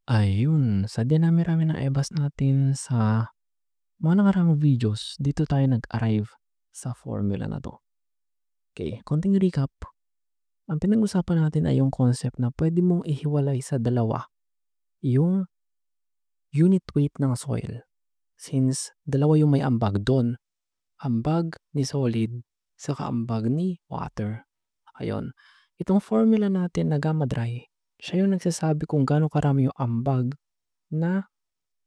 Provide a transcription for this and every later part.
Ayun, sa dinami-rami ng ebas natin sa mga nakaraang videos, dito tayo nag-arrive sa formula na 'to. Okay, konting recap. Ang pinag-usapan natin ay yung concept na pwede mong ihiwalay sa dalawa yung unit weight ng soil. Since dalawa yung may ambag do'n, ambag ni solid saka ambag ni water. Ayun, itong formula natin na gamma dry, siya yung nagsasabi kung gaano karami yung ambag na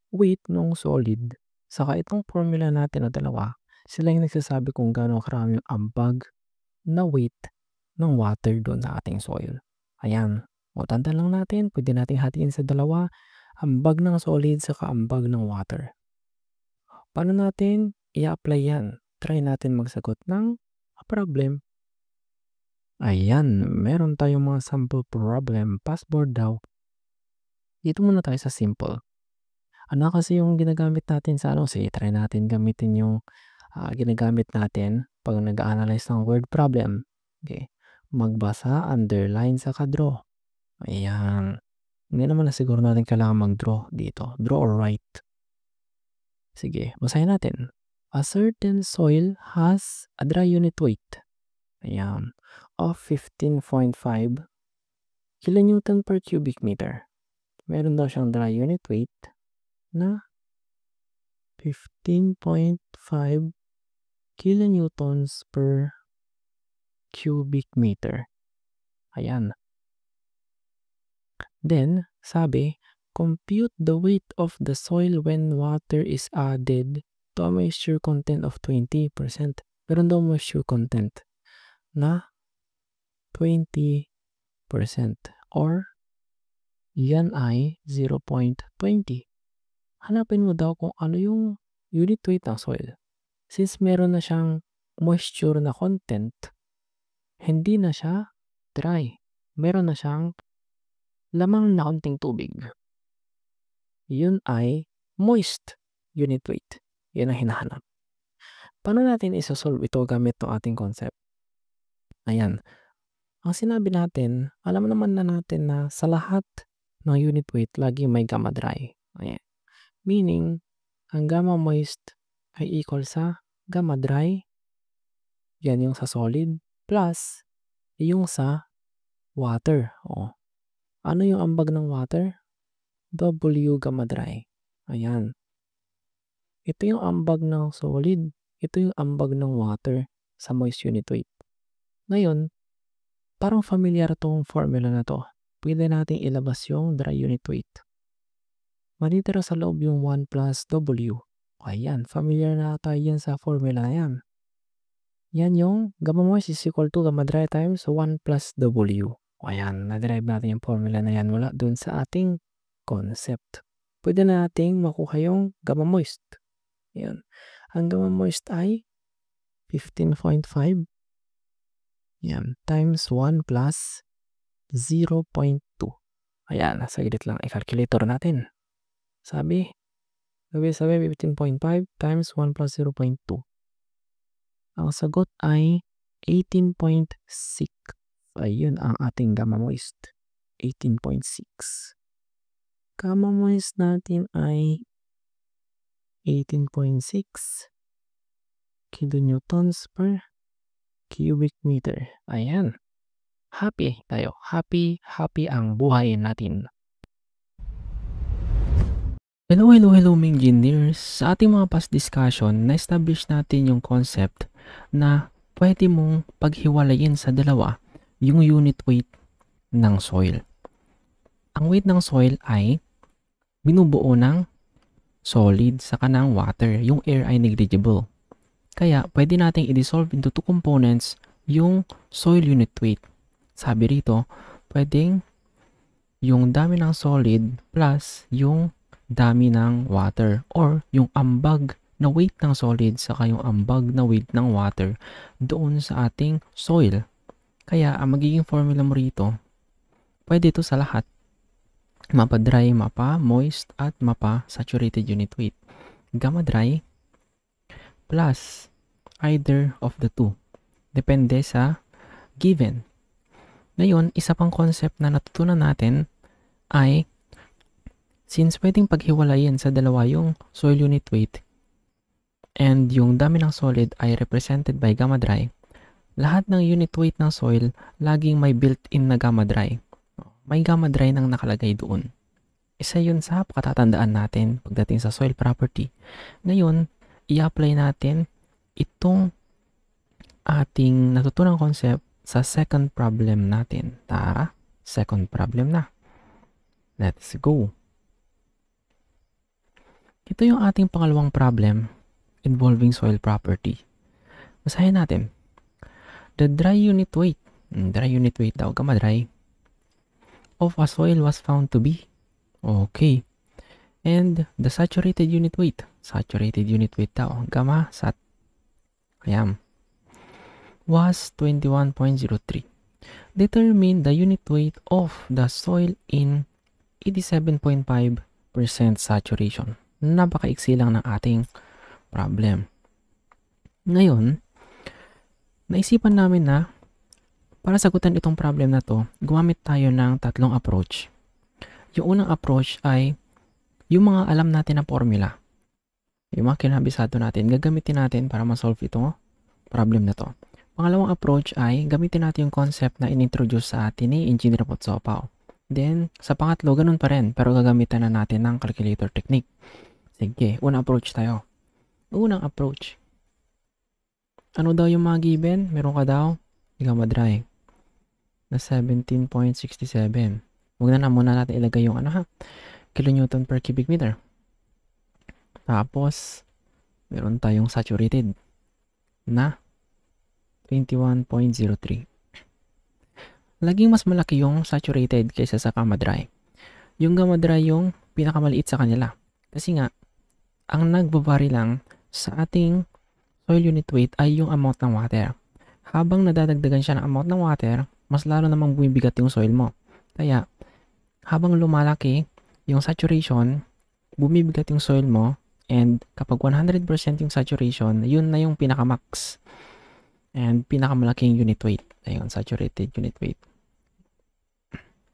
weight nung solid, saka itong formula natin na dalawa, sila yung nagsasabi kung gaano karami yung ambag na weight ng water doon sa ating soil. Ayan. O tandaan lang natin, pwede nating hatiin sa dalawa, ambag ng solid saka ambag ng water. Paano natin i-apply yan? Try natin magsagot ng problem. Ayan, meron tayong mga sample problem. Passboard daw. Dito muna tayo sa simple. Ano kasi yung ginagamit natin sa sige, try natin gamitin yung ginagamit natin pag nag-analyze ng word problem. Okay. Magbasa, underline, saka draw. Ayan. Hindi naman na siguro natin kailangan mag-draw dito. Draw or write. Sige, basahin natin. A certain soil has a dry unit weight. Ayan. Of 15.5 kilonewton per cubic meter. Meron daw siyang dry unit weight na 15.5 kilonewtons per cubic meter. Ayan. Then, sabi, compute the weight of the soil when water is added to a moisture content of 20%. Meron daw moisture content na 20% or yan ay 0.20. Hanapin mo daw kung ano yung unit weight ng soil. Since meron na siyang moisture na content, hindi na siya dry. Meron na siyang lamang na konting tubig. Yun ay moist unit weight. Yan ang hinahanap. Paano natin isosolve ito gamit ng ating concept? Ayan. Ang sinabi natin, alam naman na natin na sa lahat ng unit weight, lagi may gamma dry. Ayan. Meaning, ang gamma moist ay equal sa gamma dry. Yan yung sa solid plus yung sa water. O, ano yung ambag ng water? W gamma dry. Ayan. Ito yung ambag ng solid. Ito yung ambag ng water sa moist unit weight. Ngayon, parang familiar tong formula na to. Pwede natin ilabas yung dry unit weight. Manitira sa loob yung 1 plus W. Ayan, familiar na tayo yan sa formula na yan. Yan yung gamma moist is equal to gamma dry times 1 plus W. Ayan, na-derive natin yung formula na yan mula dun sa ating concept. Pwede na nating makuha yung gamma moist. Ayan. Ang gamma moist ay 15.5. Yan, times 1 plus 0.2. Ayan, nasa gilid lang i-calculator natin. Sabi 15.5 times 1 plus 0.2. Ang sagot ay 18.6. Ayun ang ating gamma moist. 18.6. Gamma moist natin ay 18.6 kilonewtons per cubic meter. Ayan. Happy tayo. Happy ang buhay natin. Hello mga engineers. Sa ating mga past discussion, na-establish natin yung concept na pwede mong paghiwalayin sa dalawa yung unit weight ng soil. Ang weight ng soil ay binubuo ng solid saka ng water. Yung air ay negligible. Kaya pwede nating i-dissolve into two components yung soil unit weight. Sabi rito, pwedeng yung dami ng solid plus yung dami ng water or yung ambag na weight ng solid saka yung ambag na weight ng water doon sa ating soil. Kaya ang magiging formula mo rito, pwede ito sa lahat. Mapa dry, mapa moist, at mapa saturated unit weight. Gamma dry plus either of the two. Depende sa given. Ngayon, isa pang concept na natutunan natin ay Since pwedeng paghiwalayin sa dalawa yung soil unit weight and yung dami ng solid ay represented by gamma dry, lahat ng unit weight ng soil laging may built-in na gamma dry. May gamma dry nang nakalagay doon. Isa yun sa pakatatandaan natin pagdating sa soil property. Ngayon, i-apply natin itong ating natutunang concept sa second problem natin. Tara, second problem na. Let's go. Ito yung ating pangalawang problem involving soil property. Basahin natin. The dry unit weight daw, gamma dry, of a soil was found to be, okay. And the saturated unit weight daw, gamma sat, ayan, was 21.03. Determine the unit weight of the soil in 87.5% saturation. Napakaiksi lang ng ating problem. Ngayon, naisipan namin na para sagutan itong problem na to, gumamit tayo ng tatlong approach. Yung unang approach ay yung mga alam natin na formula. Yung mga kinabisado natin, gagamitin natin para ma-solve itong problem na to. Pangalawang approach ay gamitin natin yung concept na in-introduce sa atin ni Engineer Potsopaw. Then, sa pangatlo, ganun pa rin, pero gagamitan na natin ng calculator technique. Sige, unang approach tayo. Unang approach. Ano daw yung mga given? Meron ka daw gamma dry na 17.67. Huwag na muna natin ilagay yung kilonewton per cubic meter. Tapos, meron tayong saturated na 21.03. Laging mas malaki yung saturated kaysa sa gamma dry. Yung gamma dry yung pinakamaliit sa kanila. Kasi nga, ang nagbabari lang sa ating soil unit weight ay yung amount ng water. Habang nadadagdagan siya ng amount ng water, mas lalo namang bumibigat yung soil mo. Kaya, habang lumalaki yung saturation, bumibigat yung soil mo, and kapag 100% yung saturation, yun na yung pinakamax. And pinakamalaking unit weight. Ayun, saturated unit weight.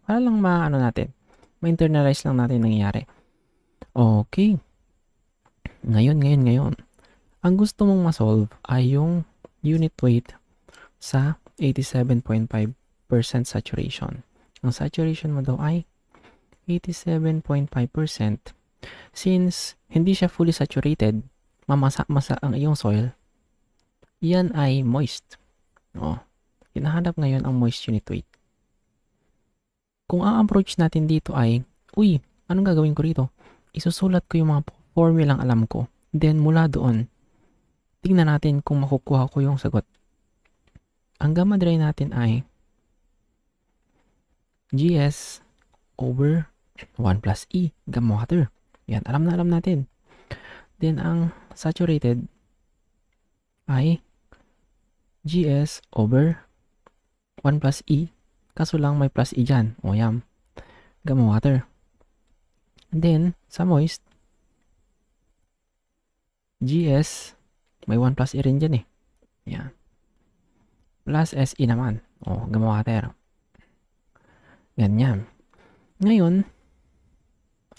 Para lang ma-internalize lang natin nangyayari. Okay. Ngayon. Ang gusto mong ma-solve ay yung unit weight sa 87.5% saturation. Ang saturation mo daw ay 87.5%. Since hindi siya fully saturated, mamasa-masa ang iyong soil, yan ay moist. Hinahanap ngayon ang moist unit weight. Kung ang approach natin dito ay, anong gagawin ko rito? Isusulat ko yung mga formulang alam ko. Then mula doon, tingnan natin kung makukuha ko yung sagot. Ang gamma dry natin ay GS over 1 plus E, gamma water. Yan, alam natin. Then ang saturated ay GS over 1 plus E, kaso lang may plus E dyan. Yan, gamma water. And then, sa moist, GS, may 1 plus E rin dyan eh. Yan. Plus SE naman. Gamma water. Ganyan. Ngayon,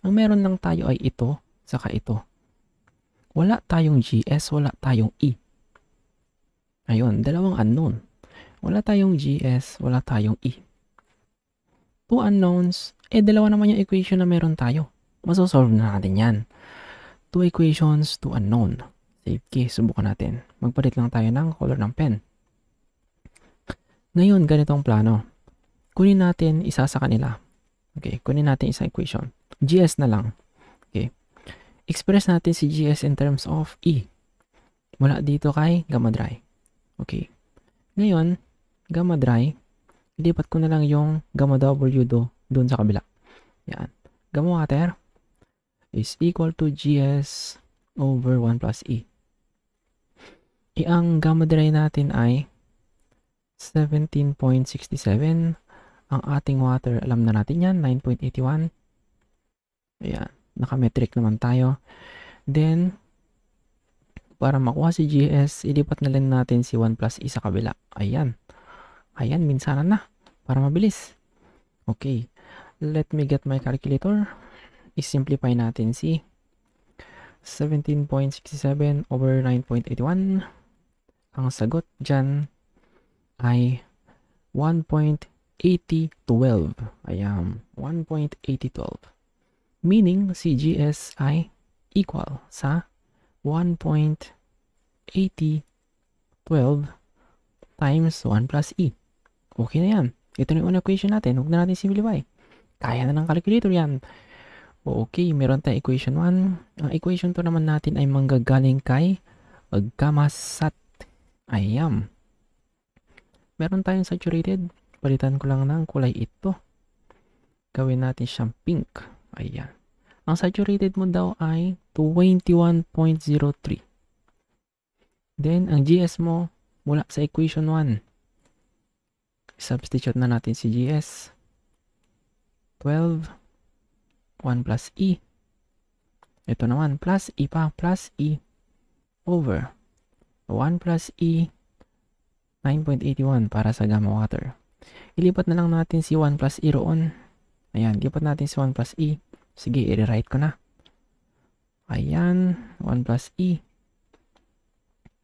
ang meron lang tayo ay ito, saka ito. Wala tayong GS, wala tayong E. Ayun, dalawang unknown. Wala tayong GS, wala tayong E. Two unknowns, dalawa naman yung equation na meron tayo. Masosolve na natin yan. Two equations, two unknown. Sige, subukan natin. Magpalit lang tayo ng color ng pen. Ngayon, ganitong plano. Kunin natin isa sa kanila. Okay, kunin natin isang equation. GS na lang. Okay. Express natin si GS in terms of E. Mula dito kay gamma dry. Okay. Ngayon, gamma dry, ilipat ko na lang yung gamma W doon sa kabila. Yan. Gamma water is equal to GS over 1 plus E. Ang gamma dry natin ay 17.67. Ang ating water, alam na natin yan, 9.81. Ayan, naka-metric naman tayo. Then, para makuha si GS, ilipat na lang natin si 1 plus E sa kabila. Ayan. Ayan, minsanan na. Para mabilis. Okay. Let me get my calculator. i-simplify natin si 17.67 over 9.81. Ang sagot dyan ay 1.8012. Ayan, 1.8012. Meaning, si GS ay equal sa 1.8012 times 1 plus E. Okay na yan. Ito na yung unang equation natin. Huwag na natin simplify. Kaya na ng calculator yan. Okay, meron tayong equation 1. Ang equation 2 naman natin ay manggagaling kay pagkamasat. Ayan. Meron tayong saturated. Palitan ko lang ng kulay ito. Gawin natin siyang pink. Ayan. Ang saturated mo daw ay 21.03. Then, ang GS mo mula sa equation 1. Substitute na natin si GS. 12. 1 plus E. Ito naman, plus E pa, plus E over 1 plus E 9.81 para sa gamma water. Ilipat na lang natin si 1 plus E roon. Ayan, lipat natin si 1 plus E. Sige, i-rewrite ko na. Ayan, 1 plus E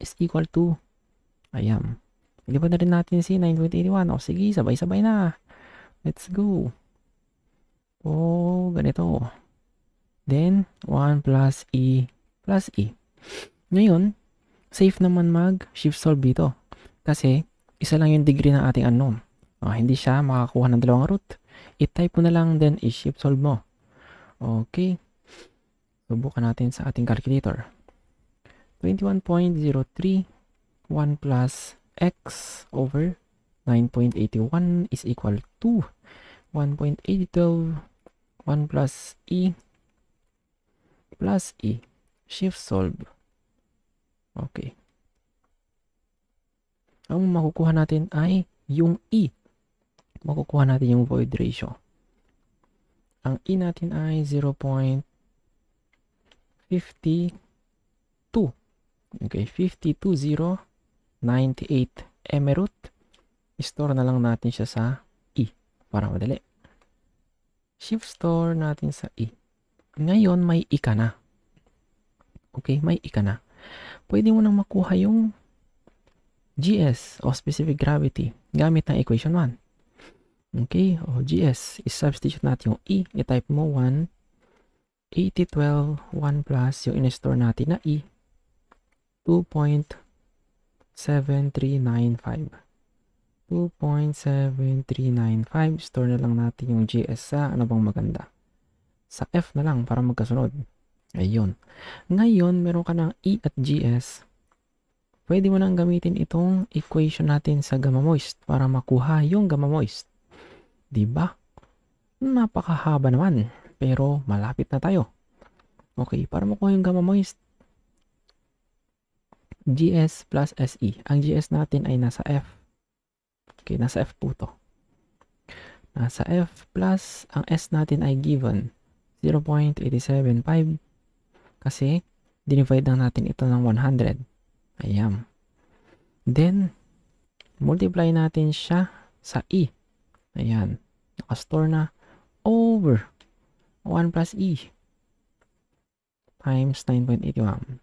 is equal to, ayan. Ilipat na rin natin si 9.81. O sige, sabay-sabay na. Let's go. O, ganito. Then, 1 plus E plus E. Ngayon, safe naman mag-shift solve dito. Kasi, isa lang yung degree ng ating unknown. Hindi siya makakuha ng dalawang root. I-type mo na lang, then i-shift solve mo. Okay. Subukan natin sa ating calculator. 21.03 1 plus x over 9.81 is equal to 1.812 1 plus E plus E. Shift solve. Okay. Ang makukuha natin ay yung E. Makukuha natin yung void ratio. Ang E natin ay 0.52. Okay, 52.098 emerald. Store na lang natin siya sa E para madali. Shift store natin sa E. Ngayon, may E ka na. Okay, may E ka na. Pwede mo nang makuha yung GS o specific gravity gamit ng equation 1. Okay, o GS, i-substitute natin yung E. I-type mo 1, 8012, 1 plus yung in-store natin na E, 2.7395. 2.7395. Store na lang natin yung GS sa ano bang maganda. Sa F na lang para magkasunod. Ayun. Ngayon, meron ka ng E at GS. Pwede mo nang gamitin itong equation natin sa gamma moist para makuha yung gamma moist. Diba? Napakahaba naman. Pero malapit na tayo. Okay, para makuha yung gamma moist, GS plus SE. Ang GS natin ay nasa F. Okay, nasa F po to. Nasa F plus, ang S natin ay given 0.875 kasi dinivide lang natin ito ng 100. Ayan. Then, multiply natin siya sa E. Ayan. Nakastore na over 1 plus E times 9.81.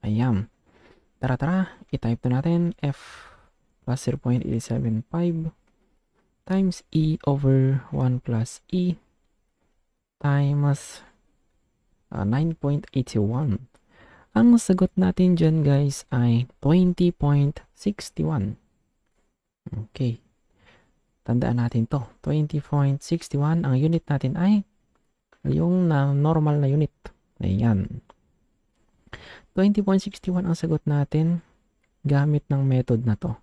Ayan. Tara, i-type na natin F plus 0.875 times E over 1 plus E times 9.81. Ang sagot natin dyan guys ay 20.61. Okay. Tandaan natin to. 20.61. Ang unit natin ay yung normal na unit. Ayan. 20.61 ang sagot natin gamit ng method na to.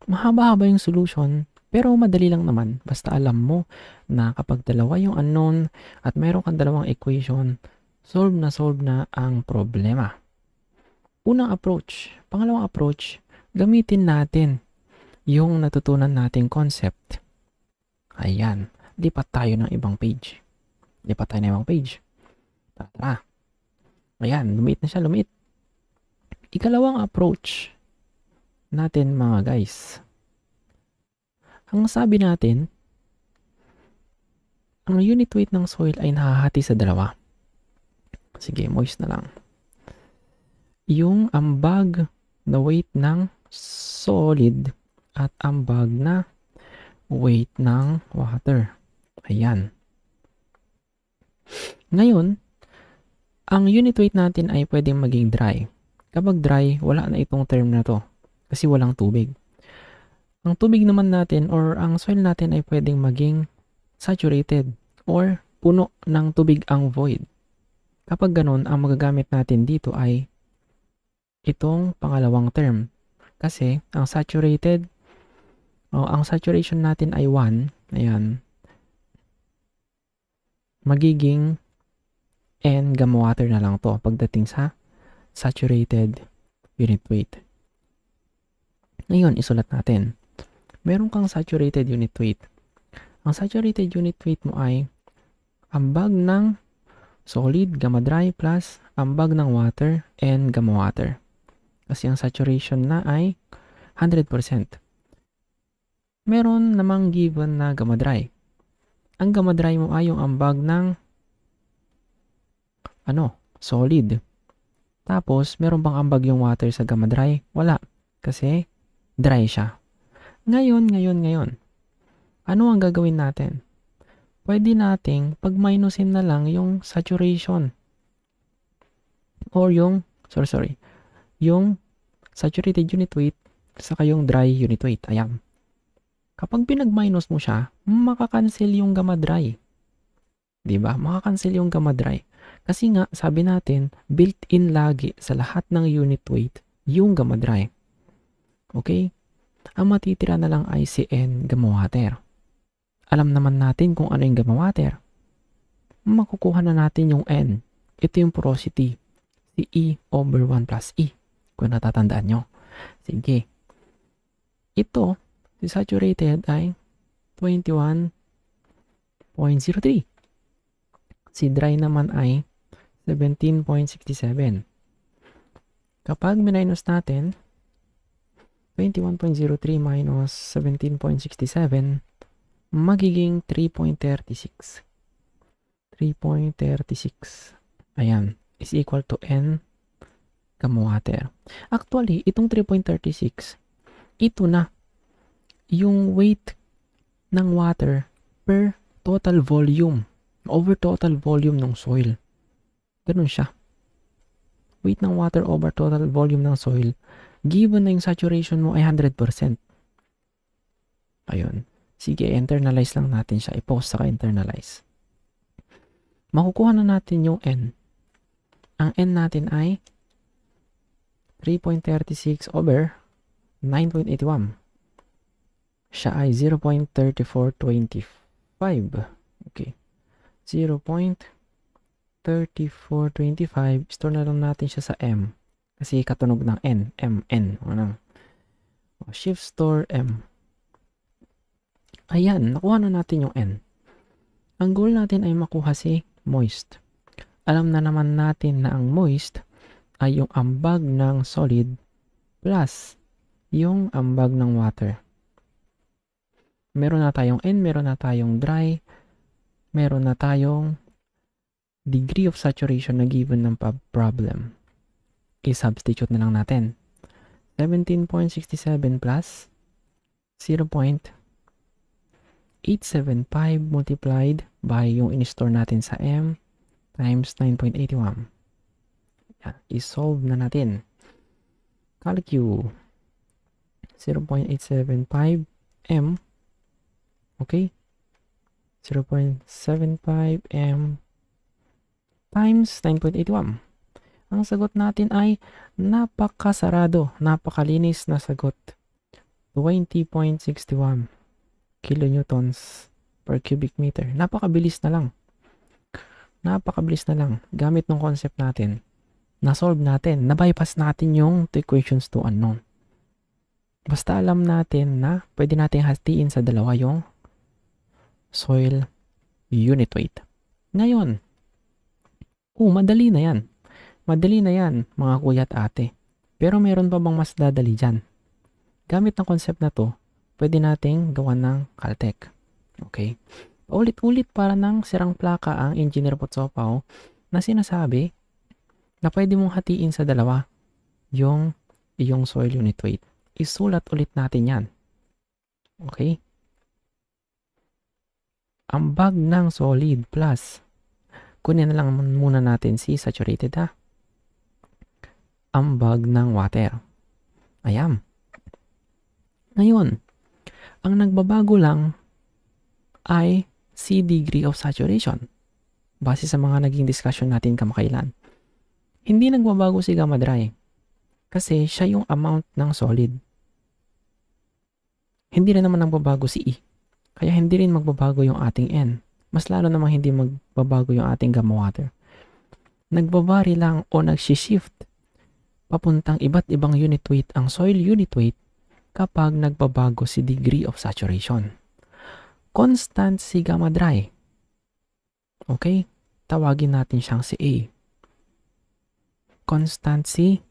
Mahaba-haba yung solution, pero madali lang naman. Basta alam mo na kapag dalawa yung unknown at mayroon kang dalawang equation, solve na ang problema. Unang approach. Pangalawang approach, gamitin natin yung natutunan nating concept. Ayan. Lipat tayo ng ibang page. Tara. Ayan, lumit na siya, lumit. Ikalawang approach natin mga guys. Ang sabi natin, ang unit weight ng soil ay nahahati sa dalawa. Sige, moist na lang. Yung ambag na weight ng solid at ambag na weight ng water. Ayan. Ngayon, ang unit weight natin ay pwedeng maging dry. Kapag dry, wala na itong term na to kasi walang tubig. Ang tubig naman natin or ang soil natin ay pwedeng maging saturated or puno ng tubig ang void. Kapag ganun, ang magagamit natin dito ay itong pangalawang term. Kasi ang saturation natin ay 1. Ayan. Magiging N gamma water na lang to pagdating sa saturated unit weight. Ngayon, isulat natin. Meron kang saturated unit weight. Ang saturated unit weight mo ay ambag ng solid gamma dry plus ambag ng water N gamma water. Kasi ang saturation na ay 100%. Meron namang given na gamma dry. Ang gamma dry mo ay yung ambag ng solid. Tapos, meron bang ambag yung water sa gamma dry? Wala. Kasi, dry siya. Ngayon. Ano ang gagawin natin? Pwede nating pag-minusin na lang yung saturation. Or yung saturated unit weight saka yung dry unit weight. Ayan. Kapag pinag-minus mo siya, makakancel yung gamma dry. Diba? Makakancel yung gamma dry. Kasi nga, sabi natin, built-in lagi sa lahat ng unit weight yung gamma dry. Okay? Ang matitira na lang ay si N gamma water. Alam naman natin kung ano yung gamma water. Makukuha na natin yung N. Ito yung porosity. Si E over 1 plus E. Kung natatandaan nyo. Sige. Ito, si saturated ay 21.03. Si dry naman ay 17.67. Kapag minus natin, 21.03 minus 17.67, magiging 3.36. 3.36. Ayan. Is equal to N gamma water. Actually, itong 3.36, ito na yung weight ng water per total volume. Over total volume ng soil. Ganun siya. Weight ng water over total volume ng soil. Given na yung saturation mo ay 100%. Ayun. Sige, internalize lang natin siya. I-post saka internalize. Makukuha na natin yung N. Ang N natin ay 3.36 over 9.81. Siya ay 0.3425. Okay. 0.3425. Store na lang natin siya sa M. Kasi katunog ng N. N. Shift store M. Ayan. Nakuha na natin yung N. Ang goal natin ay makuha si moist. Alam na naman natin na ang moist ay yung ambag ng solid plus yung ambag ng water. Meron na tayong N, meron na tayong dry, meron na tayong degree of saturation na given ng problem. I-substitute na lang natin. 17.67 plus 0.875 multiplied by yung in-store natin sa M times 9.81. I-solve na natin. Calcu 0.875 M. Okay? 0.75 M times 9.81. Ang sagot natin ay napakasarado, napakalinis na sagot. 20.61 kilonewtons per cubic meter. Napakabilis na lang. Gamit ng concept natin. Na-solve natin. Na-bypass natin yung equations to unknown. Basta alam natin na pwede natin hatiin sa dalawa yung soil unit weight. Ngayon, madali na yan. Madali na yan, mga kuya at ate. Pero meron pa bang mas dadali dyan? Gamit ng concept na to, pwede nating gawan ng Caltech. Okay? Paulit-ulit para ng sirang plaka ang Engineer Potsopaw na sinasabi na pwede mong hatiin sa dalawa yung iyong soil unit weight. Isulat ulit natin yan. Okay? Ang bag ng solid plus, kunin na lang muna natin si saturated ha. Ang bag ng water. Ayan. Ngayon, ang nagbabago lang ay si degree of saturation. Base sa mga naging discussion natin kamakailan. Hindi nagbabago si gamma dry kasi siya yung amount ng solid. Hindi rin naman nagbabago si E. Kaya hindi rin magbabago yung ating N. Mas lalo namang hindi magbabago yung ating gamma water. Nagbabari lang o nagsishift papuntang iba't ibang unit weight ang soil unit weight kapag nagbabago si degree of saturation. Constant si gamma dry. Okay? Tawagin natin siyang si A. Constant si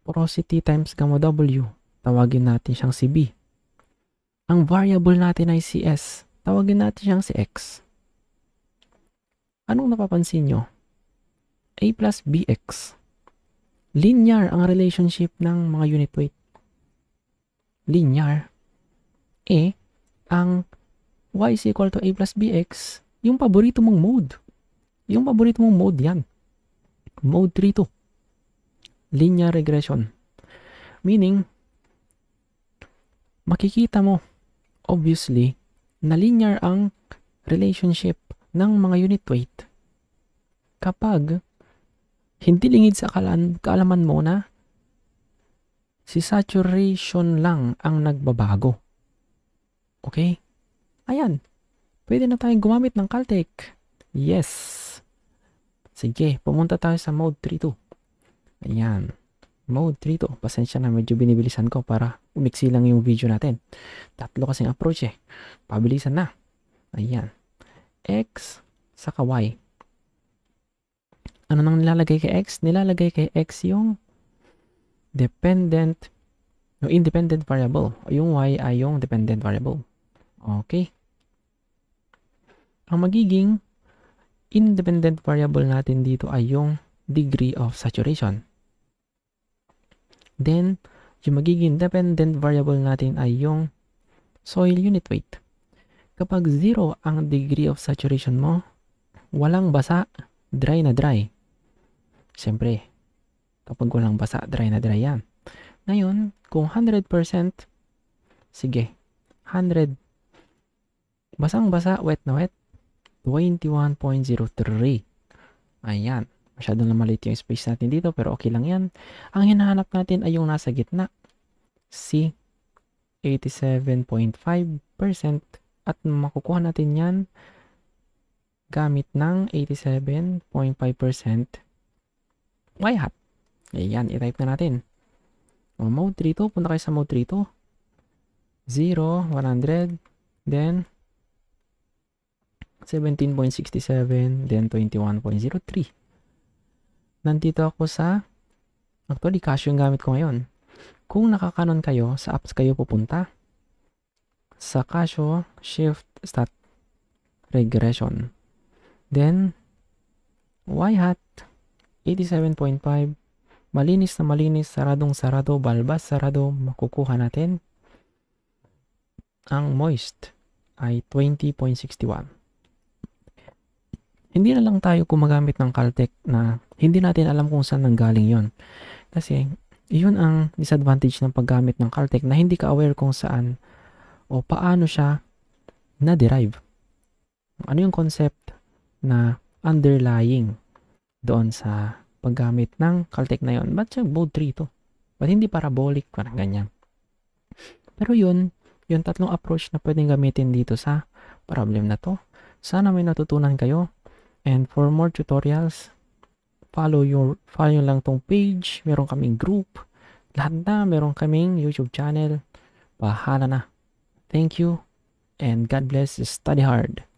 porosity times gamma W. Tawagin natin siyang si B. Ang variable natin ay si S. Tawagin natin siyang si X. Anong napapansin nyo? A plus BX. Linear ang relationship ng mga unit weight. Linear. Ang y is equal to a plus bx, yung paborito mong mode. Yung paborito mong mode yan. Mode 3-2. Linear regression. Meaning, makikita mo, obviously, na linear ang relationship ng mga unit weight kapag hindi lingid sa kaalaman mo na si saturation lang ang nagbabago. Okay? Ayan. Pwede na tayong gumamit ng Caltech. Yes. Sige, pumunta tayo sa mode 3-2. Ayan. Mode 3-2. Pasensya na, medyo binibilisan ko para umiksi lang yung video natin. Tatlo kasing approach eh. Pabilisan na. Ayan. X saka Y. Ano nang nilalagay kay X? Nilalagay kay X yung dependent, yung independent variable. Yung Y ay yung dependent variable. Okay. Ang magiging independent variable natin dito ay yung degree of saturation. Then, yung magiging dependent variable natin ay yung soil unit weight. Kapag 0 ang degree of saturation mo, walang basa, dry na dry. Siyempre, kapag walang basa, dry na dry yan. Ngayon, kung 100%, sige, 100, basang-basa, wet na wet, 21.03. Ayan. Masyado na maliit yung space natin dito, pero okay lang yan. Ang hinahanap natin ay yung nasa gitna. Si 87.5% at makukuha natin yan gamit ng 87.5% y-hat. Ayan, i-type na natin. O, mode 3-2, punta kayo sa mode 3-2. 0, 100, then 17.67, then 21.03. Nandito ako sa, actually, Casio yung gamit ko ngayon. Kung nakakanon kayo, sa apps kayo pupunta. Sa Casio, Shift, Stat, Regression. Then, y-hat, 87.5. Malinis na malinis, saradong sarado, balbas sarado, makukuha natin. Ang moist ay 20.61. Hindi na lang tayo gumagamit ng Caltech na hindi natin alam kung saan nanggaling yon. Kasi, yun ang disadvantage ng paggamit ng Caltech na hindi ka aware kung saan o paano siya na-derive. Ano yung concept na underlying doon sa paggamit ng Caltech na yun? Ba't siya mode 3 to? Ba't hindi parabolic? Parang ganyan. Pero yun, yung tatlong approach na pwedeng gamitin dito sa problem na to. Sana may natutunan kayo. And for more tutorials, follow lang tong page. Meron kaming group. Lahat na, meron kaming YouTube channel. Bahala na. Thank you and God bless. Study hard.